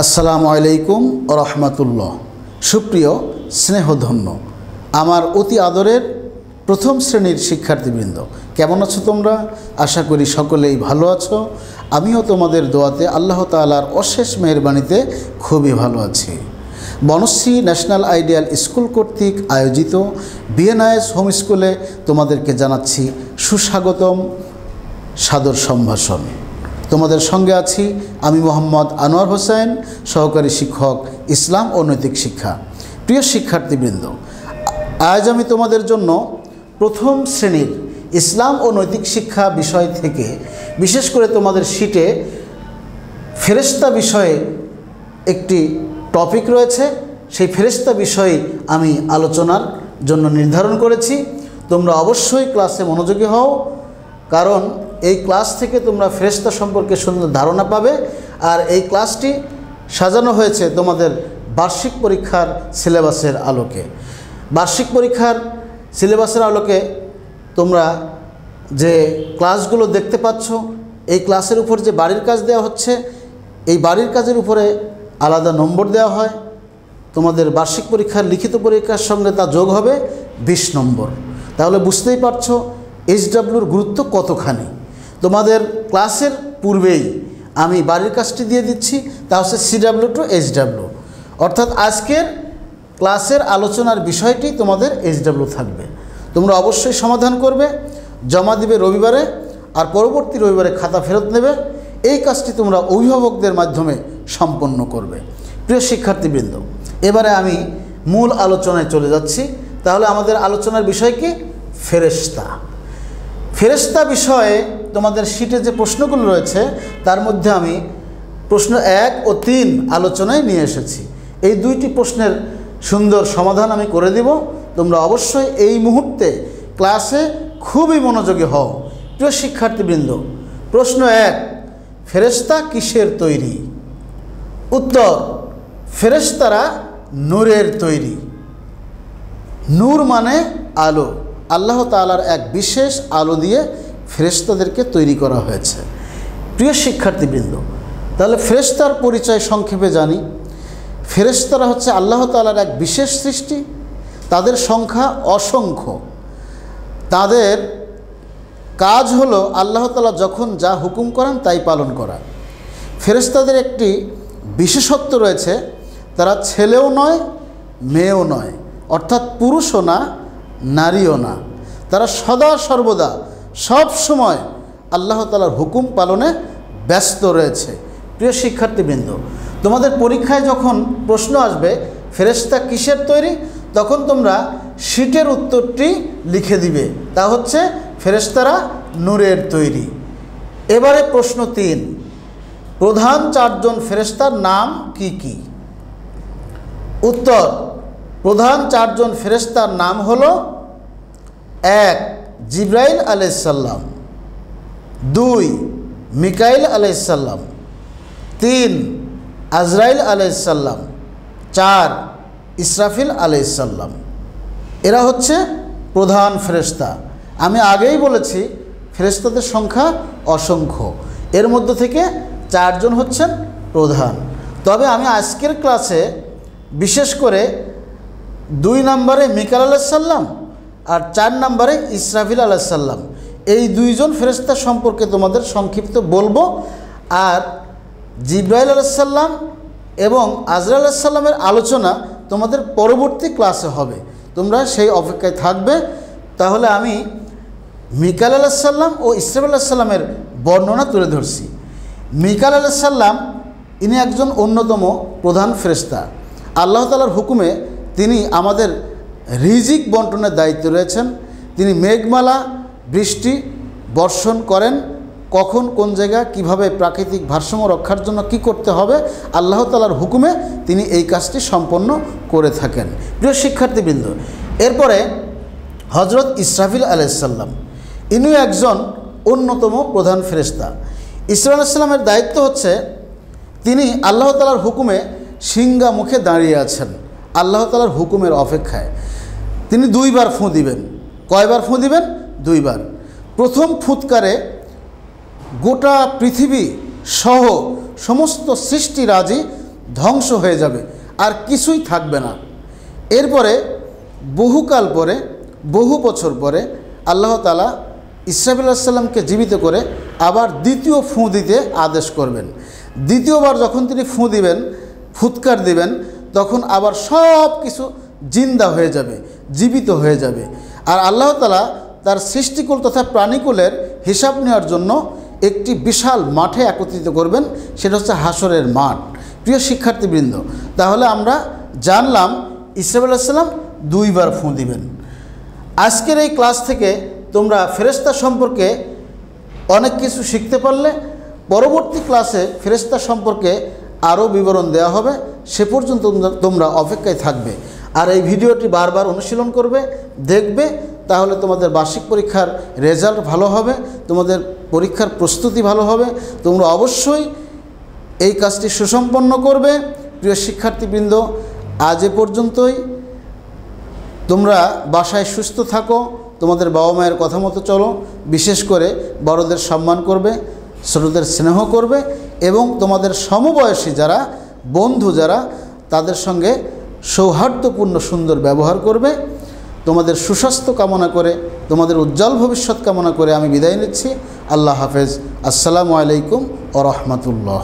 আসসালামু আলাইকুম ওয়া রাহমাতুল্লাহ। সুপ্রিয় স্নেহধন্য আমার অতি আদরের প্রথম শ্রেণীর শিক্ষার্থীবৃন্দ, কেমন আছো তোমরা? আশা করি সকলেই ভালো আছো। আমিও তোমাদের দোয়াতে আল্লাহ তাআলার অশেষ মেহেরবানিতে খুবই ভালো আছি। বনশ্রী ন্যাশনাল আইডিয়াল স্কুল কর্তৃক আয়োজিত বিএনআইএস হোম স্কুলে তোমাদেরকে জানাচ্ছি সুস্বাগতম, সাদর সম্ভাষণ। তোমাদের সঙ্গে আছি আমি মোহাম্মদ আনোয়ার হোসেন, সহকারী শিক্ষক ইসলাম ও নৈতিক শিক্ষা। প্রিয় শিক্ষার্থীবৃন্দ, আজ আমি তোমাদের জন্য প্রথম শ্রেণীর ইসলাম ও নৈতিক শিক্ষা বিষয় থেকে বিশেষ করে তোমাদের শীটে ফেরেশতা বিষয়ে একটি টপিক রয়েছে। সেই ফেরেশতা বিষয়ে আমি আলোচনার জন্য নির্ধারণ করেছি। তোমরা অবশ্যই ক্লাসে মনোযোগী হও, কারণ এই ক্লাস থেকে তোমরা ফেরেশতা সম্পর্কে সুন্দর ধারণা পাবে। আর এই ক্লাসটি সাজানো হয়েছে তোমাদের বার্ষিক পরীক্ষার সিলেবাসের আলোকে। বার্ষিক পরীক্ষার সিলেবাসের আলোকে তোমরা যে ক্লাসগুলো দেখতে পাচ্ছ, এই ক্লাসের উপর যে বাড়ির কাজ দেওয়া হচ্ছে, এই বাড়ির কাজের উপরে আলাদা নম্বর দেওয়া হয়। তোমাদের বার্ষিক পরীক্ষার লিখিত পরীক্ষার সঙ্গে তা যোগ হবে 20 নম্বর। তাহলে বুঝতেই পারছো এইচডাব্লিউর গুরুত্ব কতখানি। তোমাদের ক্লাসের পূর্বেই আমি বাড়ির কাজটি দিয়ে দিচ্ছি, তা হচ্ছে সিডাব্লিউ টু এইচডাব্লিউ, অর্থাৎ আজকের ক্লাসের আলোচনার বিষয়টি তোমাদের এইচডাব্লিউ থাকবে। তোমরা অবশ্যই সমাধান করবে, জমা দিবে রবিবারে, আর পরবর্তী রবিবারে খাতা ফেরত নেবে। এই কাজটি তোমরা অভিভাবকদের মাধ্যমে সম্পন্ন করবে। প্রিয় শিক্ষার্থীবৃন্দ, এবারে আমি মূল আলোচনায় চলে যাচ্ছি। তাহলে আমাদের আলোচনার বিষয় কি? ফেরেশতা। ফেরেশতা বিষয়ে তোমাদের শীটে যে প্রশ্নগুলো রয়েছে তার মধ্যে আমি প্রশ্ন 1 ও 3 আলোচনায় নিয়ে এসেছি। এই দুইটি প্রশ্নের সুন্দর সমাধান আমি করে দিব। তোমরা অবশ্যই এই মুহূর্তে ক্লাসে খুবই মনোযোগী হও। প্রিয় শিক্ষার্থীবৃন্দ, প্রশ্ন 1, ফেরেশতা কিসের তৈরি? উত্তর, ফেরেশতারা নূরের তৈরি। নূর মানে আলো। আল্লাহ তাআলার এক বিশেষ আলো দিয়ে ফেরেশতাদেরকে তৈরি করা হয়েছে। প্রিয় শিক্ষার্থীবৃন্দ, তাহলে ফেরেশতার পরিচয় সংক্ষেপে জানি। ফেরেশতারা হচ্ছে আল্লাহ তাআলার এক বিশেষ সৃষ্টি। তাদের সংখ্যা অসংখ্য। তাদের কাজ হলো আল্লাহ তাআলা যখন যা হুকুম করেন তাই পালন করা। ফেরেশতাদের একটি বিশেষত্ব রয়েছে, তারা ছেলেও নয় মেয়েও নয়, অর্থাৎ পুরুষও না নারীও না। তারা সদা সর্বদা সব সময় আল্লাহ তাআলার হুকুম পালনে ব্যস্ত রয়েছে। প্রিয় শিক্ষার্থীবৃন্দ, তোমাদের পরীক্ষায় যখন প্রশ্ন আসবে ফেরেশতা কিসের তৈরি, তখন তোমরা শীটের উত্তরটি লিখে দিবে, তা হচ্ছে ফেরেশতারা নূরের তৈরি। এবারে প্রশ্ন 3, প্রধান 4 জন ফেরেশতার নাম কি কি? উত্তর, প্রধান 4 জন ফেরেশতার নাম হলো 1 জিবরাইল আলাইহিস সালাম, 2 মিকাইল আলাইহিস সালাম, 3 আজরাইল আলাইহিস সালাম, 4 ইসরাফিল আলাইহিস সালাম। এরা হচ্ছে প্রধান ফেরেশতা। আমি আগেই বলেছি ফেরেশতাদের সংখ্যা অসংখ্য, এর মধ্য থেকে 4 জন হচ্ছেন প্রধান। তবে আমি আজকের ক্লাসে বিশেষ করে 2 নম্বরে মিকাইল আলাইহিস সালাম আর 4 নম্বরে ইসরাফিল আলাইহিস সালাম, এই 2 জন ফেরেশতা সম্পর্কে তোমাদের সংক্ষিপ্ত বলবো। আর জিবরাইল আলাইহিস সালাম এবং আজরাইল আলাইহিস সালামের আলোচনা তোমাদের পরবর্তী ক্লাসে হবে, তোমরা সেই অপেক্ষায় থাকবে। তাহলে আমি মিকাইল আলাইহিস সালাম ও ইসরাফিল আলাইহিস সালামের বর্ণনা তুলে ধরছি। মিকাইল আলাইহিস সালাম ইনি একজন অন্যতম প্রধান ফেরেশতা। আল্লাহ তাআলার হুকুমে তিনি আমাদের রিজিক বন্টনের দায়িত্বে রয়েছেন। তিনি মেঘমালা বৃষ্টি বর্ষণ করেন। কখন কোন জায়গা কিভাবে প্রাকৃতিক ভারসাম্য রক্ষার জন্য কি করতে হবে, আল্লাহ তাআলার হুকুমে তিনি এই কাজটি সম্পন্ন করে থাকেন। প্রিয় শিক্ষার্থীবৃন্দ, এরপরে হযরত ইসরাফিল আলাইহিস সালাম, ইনিও একজন অন্যতম প্রধান ফেরেশতা। ইসরাফিল আলাইহিস সালামের দায়িত্ব হচ্ছে তিনি আল্লাহ তাআলার হুকুমে সিংহা মুখে দাঁড়িয়ে আছেন আল্লাহ তাআলার হুকুমের অপেক্ষায়। তিনি 2 বার ফুঁ দিবেন। কয়বার ফুঁ দিবেন? 2 বার। প্রথম ফুৎকারে গোটা পৃথিবী সহ সমস্ত সৃষ্টিরাজি ধ্বংস হয়ে যাবে, আর কিছুই থাকবে না। এরপরে বহুকাল পরে, বহু বছর পরে আল্লাহ তাআলা ইসরাফিল আলাইহিস সালামকে জীবিত করে আবার দ্বিতীয় ফুঁ দিতে আদেশ করবেন। দ্বিতীয়বার যখন তিনি ফুঁ দিবেন, ফুৎকার দিবেন, তখন আবার সব কিছু জিন্দা হয়ে যাবে, জীবিত হয়ে যাবে। আর আল্লাহ তাআলা তার সৃষ্টিকুল তথা প্রাণীকুলের হিসাব নেওয়ার জন্য একটি বিশাল মাঠে একত্রিত করবেন, সেটা হচ্ছে হাসরের মাঠ। প্রিয় শিক্ষার্থীবৃন্দ, তাহলে আমরা জানলাম ইসরাফিল আলাইহিস সালাম দুইবার ফুঁ দিবেন। আজকের এই ক্লাস থেকে তোমরা ফেরেশতা সম্পর্কে অনেক কিছু শিখতে পারলে। পরবর্তী ক্লাসে ফেরেশতা সম্পর্কে আরও বিবরণ দেওয়া হবে, সে পর্যন্ত তোমরা অপেক্ষায় থাকবে। আর এই ভিডিওটি বারবার অনুশীলন করবে, দেখবে, তাহলে তোমাদের বার্ষিক পরীক্ষার রেজাল্ট ভালো হবে, তোমাদের পরীক্ষার প্রস্তুতি ভালো হবে। তোমরা অবশ্যই এই কাজটি সুসম্পন্ন করবে। প্রিয় শিক্ষার্থীবৃন্দ, আজ এ পর্যন্তই। তোমরা বাসায় সুস্থ থাকো, তোমাদের বাবা মায়ের কথা মতো চলো, বিশেষ করে বড়দের সম্মান করবে, ছোটদের স্নেহ করবে এবং তোমাদের সমবয়সী যারা বন্ধু যারা, তাদের সঙ্গে সৌহার্দ্যপূর্ণ সুন্দর ব্যবহার করবে। তোমাদের সুস্বাস্থ্য কামনা করে, তোমাদের উজ্জ্বল ভবিষ্যৎ কামনা করে আমি বিদায় নিচ্ছি। আল্লাহ হাফেজ। আসসালামু আলাইকুম ওয়া রাহমাতুল্লাহ।